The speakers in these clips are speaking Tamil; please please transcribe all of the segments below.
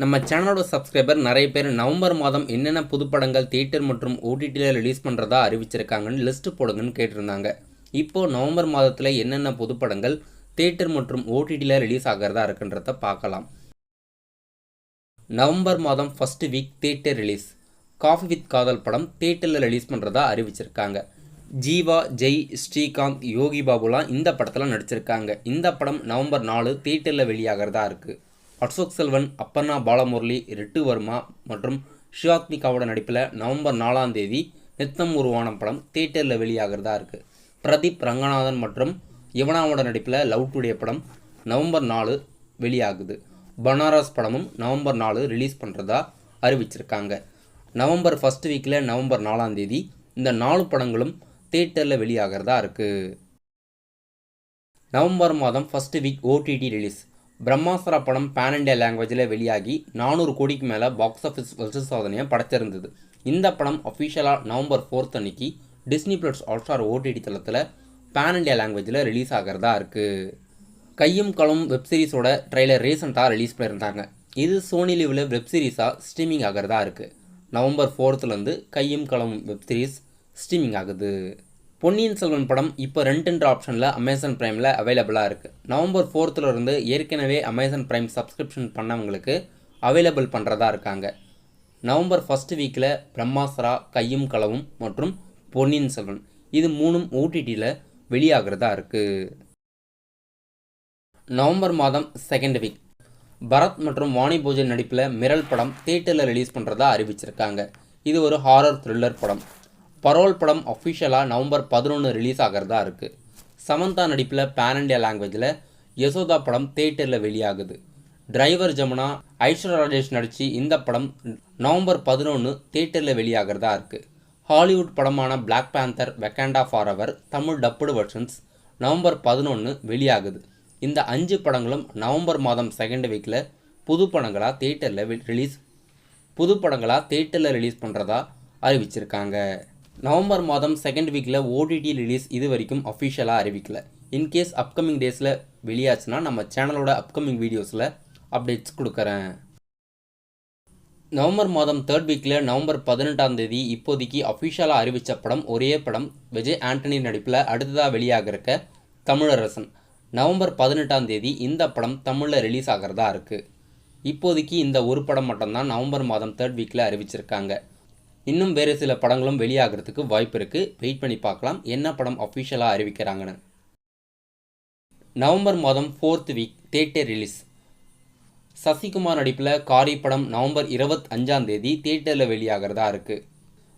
நம்ம சேனலோட சப்ஸ்கிரைபர் நிறைய பேர் நவம்பர் மாதம் என்னென்ன புதுப்படங்கள் தியேட்டர் மற்றும் ஓடிடியில் ரிலீஸ் பண்ணுறதா அறிவிச்சிருக்காங்கன்னு லிஸ்ட்டு போடுங்கன்னு கேட்டிருந்தாங்க. இப்போது நவம்பர் மாதத்தில் என்னென்ன புதுப்படங்கள் தியேட்டர் மற்றும் ஓடிடியில் ரிலீஸ் ஆகிறதா இருக்குன்றத பார்க்கலாம். நவம்பர் மாதம் first week theatre release. Coffee with காதல் படம் தியேட்டரில் ரிலீஸ் பண்ணுறதா அறிவிச்சிருக்காங்க. ஜீவா, ஜெய், ஸ்ரீகாந்த், யோகி பாபுலாம் இந்த படத்தில் நடிச்சிருக்காங்க. இந்த படம் நவம்பர் 4 தியேட்டரில் வெளியாகிறதா இருக்குது. அசோக் செல்வன், அப்பர்ணா பாலமுரளி, ரிட்டு வர்மா மற்றும் ஷியாத்மிகாவோட நடிப்பில் நவம்பர் 4 நித்தம் உருவான படம் தியேட்டரில் வெளியாகிறதா இருக்குது. பிரதீப் ரங்கநாதன் மற்றும் யுவனாவோட நடிப்பில் லவ் டுடே படம் நவம்பர் 4 வெளியாகுது. பனாரஸ் படமும் நவம்பர் 4 ரிலீஸ் பண்ணுறதா அறிவிச்சிருக்காங்க. நவம்பர் ஃபர்ஸ்ட் வீக்கில் நவம்பர் 4 இந்த 4 படங்களும் தியேட்டரில் வெளியாகிறதா இருக்குது. நவம்பர் மாதம் first week OTT release. Brahmastra படம் பேன் இண்டியா லாங்குவேஜில் வெளியாகி 400 கோடிக்கு மேலே பாக்ஸ் ஆஃபீஸ் வசூல் சாதனையை படைச்சிருந்தது. இந்த படம் அஃபிஷியலாக நவம்பர் 4 அன்னைக்கு டிஸ்னி பிளஸ் ஹாட்ஸ்டார் ஓடிடி தளத்தில் பேன் இண்டியா லாங்குவேஜில் ரிலீஸ் ஆகிறதா இருக்குது. கையும் களவும் வெப்சீரிஸோட ட்ரெய்லர் ரீசெண்டாக ரிலீஸ் பண்ணியிருந்தாங்க. இது சோனி லிவில் வெப்சீரிஸாக ஸ்ட்ரீமிங் ஆகிறதா இருக்குது. நவம்பர் 4 கையும் களவும் வெப்சீரிஸ் ஸ்ட்ரீமிங் ஆகுது. பொன்னியின் செல்வன் படம் இப்போ ரெண்ட் ஆப்ஷனில் அமேசான் பிரைமில் அவைலபிளாக இருக்குது. நவம்பர் 4 ஏற்கனவே அமேசான் பிரைம் சப்ஸ்கிரிப்ஷன் பண்ணவங்களுக்கு அவைலபிள் பண்ணுறதா இருக்காங்க. நவம்பர் ஃபர்ஸ்ட் வீக்கில் பிரம்மாஸ்திரா, கையும் களவும் மற்றும் பொன்னியின் செல்வன் இது 3 ஓடிடியில் வெளியாகிறதா இருக்குது. நவம்பர் மாதம் செகண்ட் வீக் பரத் மற்றும் வாணி போஜன் நடிப்பில் மிரல் படம் தியேட்டரில் ரிலீஸ் பண்ணுறதா அறிவிச்சிருக்காங்க. இது ஒரு ஹாரர் த்ரில்லர் படம். பரோல் படம் அஃபிஷியலாக நவம்பர் 11 ரிலீஸ் ஆகிறதா இருக்குது. சமந்தா நடிப்பில் பேன் இண்டியா லாங்குவேஜில் யசோதா படம் தியேட்டரில் வெளியாகுது. டிரைவர் ஜமுனா, ஐஸ்வர்யா ராஜேஷ் நடித்து இந்த படம் நவம்பர் 11 தியேட்டரில் வெளியாகிறதா இருக்குது. ஹாலிவுட் படமான Black Panther Wakanda Forever Tamil dubbed versions November 11 வெளியாகுது. இந்த 5 படங்களும் நவம்பர் மாதம் செகண்ட் வீக்கில் புது படங்களாக தியேட்டரில் ரிலீஸ் பண்ணுறதா அறிவிச்சிருக்காங்க. நவம்பர் மாதம் செகண்ட் வீக்கில் ஓடிடி ரிலீஸ் இது வரைக்கும் அஃபிஷியலாக அறிவிக்கல. இன்கேஸ் அப்கமிங் டேஸில் வெளியாச்சுன்னா நம்ம சேனலோட அப்கமிங் வீடியோஸில் அப்டேட்ஸ் கொடுக்குறேன். நவம்பர் மாதம் தேர்ட் வீக்கில் நவம்பர் 18 இப்போதைக்கு அஃபிஷியலாக அறிவித்த படம் ஒரே படம் விஜய் ஆண்டனி நடிப்பில் அடுத்ததாக வெளியாக இருக்க தமிழரசன். நவம்பர் 18 இந்த படம் தமிழில் ரிலீஸ் ஆகிறதா இருக்குது. இப்போதைக்கு இந்த ஒரு படம் மட்டும்தான் நவம்பர் மாதம் தேர்ட் வீக்கில் அறிவிச்சிருக்காங்க. இன்னும் வேறு சில படங்களும் வெளியாகிறதுக்கு வாய்ப்பு இருக்குது. வெயிட் பண்ணி பார்க்கலாம் என்ன படம் அஃபிஷியலாக அறிவிக்கிறாங்கன்னு. நவம்பர் மாதம் 4th week theatre release. Sasikumar நடிப்பில் காரி படம் நவம்பர் 25 தியேட்டரில் வெளியாகிறதா இருக்குது.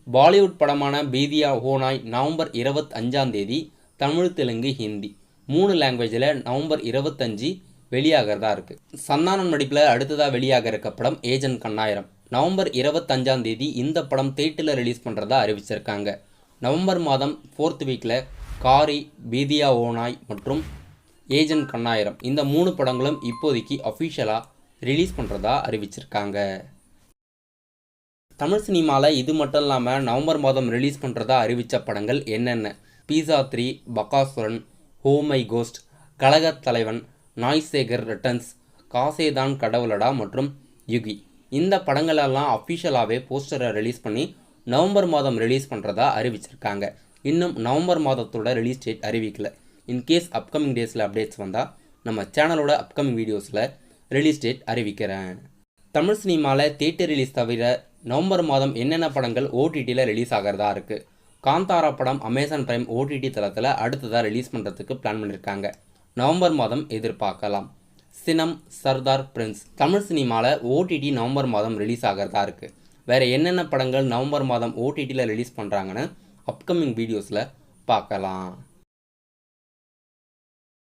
பாலிவுட் படமான பீதியா ஹோனாய் நவம்பர் 25 தமிழ், தெலுங்கு, ஹிந்தி 3 லாங்குவேஜில் நவம்பர் 25 வெளியாகிறதா இருக்குது. சந்தானம் நடிப்பில் அடுத்ததாக வெளியாக இருக்க படம் ஏஜென்ட் கண்ணாயிரம். நவம்பர் 25 இந்த படம் தியேட்டரில் ரிலீஸ் பண்ணுறதா அறிவிச்சிருக்காங்க. நவம்பர் மாதம் 4th வீக்கில் காரி, பீதியா ஓனாய் மற்றும் ஏஜென்ட் கண்ணாயிரம் இந்த 3 படங்களும் இப்போதைக்கு அஃபிஷியலாக ரிலீஸ் பண்ணுறதா அறிவிச்சிருக்காங்க. தமிழ் சினிமாவில் இது மட்டும் இல்லாமல் நவம்பர் மாதம் ரிலீஸ் பண்ணுறதா அறிவித்த படங்கள் என்னென்ன: பீஸா 3, பகாசுரன், ஓ மை கோஸ்ட், கழகத் தலைவன், நாய்சேகர் ரிட்டர்ன்ஸ், காசேதான் கடவுளடா மற்றும் யுகி. இந்த படங்களெல்லாம் அஃபிஷியலாகவே போஸ்டரை ரிலீஸ் பண்ணி நவம்பர் மாதம் ரிலீஸ் பண்ணுறதா அறிவிச்சிருக்காங்க. இன்னும் நவம்பர் மாதத்தோட ரிலீஸ் டேட் அறிவிக்கல. இன்கேஸ் அப்கமிங் டேஸில் அப்டேட்ஸ் வந்தால் நம்ம சேனலோட அப்கமிங் வீடியோஸில் ரிலீஸ் டேட் அறிவிக்கிறேன். தமிழ் சினிமாவில் தியேட்டர் ரிலீஸ் தவிர நவம்பர் மாதம் என்னென்ன படங்கள் ஓடிடியில் ரிலீஸ் ஆகிறதா இருக்குது. காந்தாரா படம் அமேசான் பிரைம் ஓடிடி தளத்தில் அடுத்ததாக ரிலீஸ் பண்ணுறதுக்கு பிளான் பண்ணியிருக்காங்க. நவம்பர் மாதம் எதிர்பார்க்கலாம். சினம், சர்தார், பிரின்ஸ் தமிழ் சினிமாவில் ஓடிடி நவம்பர் மாதம் ரிலீஸ் ஆகிறதா இருக்குது. வேறு என்னென்ன படங்கள் நவம்பர் மாதம் ஓடிடியில் ரிலீஸ் பண்ணுறாங்கன்னு அப்கமிங் வீடியோஸில் பார்க்கலாம்.